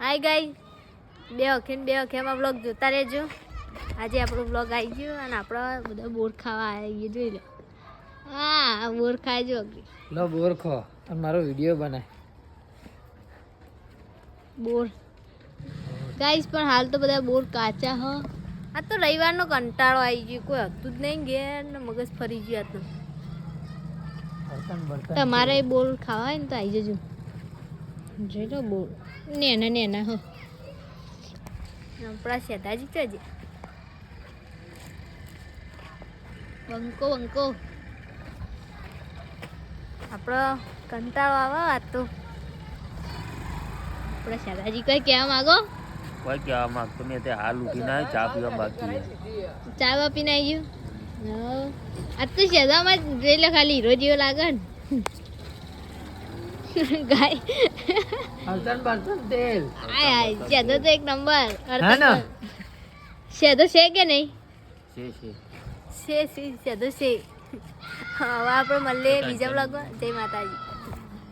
Hi guys, બે વખેમાં blog જોતા રહેજો. આજે આપણો બ્લોગ આવી ગયો અને આપણે બધા બોર ખાવા આવી જોઈ લો. હા, બોર ખાજો. લો બોર ખો અને મારો વિડિયો બનાય. બોર ગાઈસ, પણ હાલ તો બધા બોર કાચા હ. આ તો રવિવારનો કંટાળો આવી ગયો, કોઈ હતું જ નહીં ઘેર ને મગજ ફરી ગયું. તમારે બોર ખાવા હોય ને તો આવી જજો. જોઈ લો બોર નેના હો. આપણા શેતાજી તો જ બંકો આપણો કંટાળો આવે. આ તો આપણા શેતાજી કઈ કહેવા માંગો? કોઈ કહેવા માંગતો નહીં. તે હાલ ઉઠીને ચા પીવા બાકી. ચા વાપીને આવી ગયું. આ તો શેતામાં જોઈ લો, ખાલી હીરો જેવો લાગે ને. ગાય બર્તન તેલ આય શેદો તો એક નંબર. હા ને? શેદો છે કે નહીં? છે શેદો છે. હવે આપણે મળીએ બીજા બ્લોગમાં. જય માતાજી.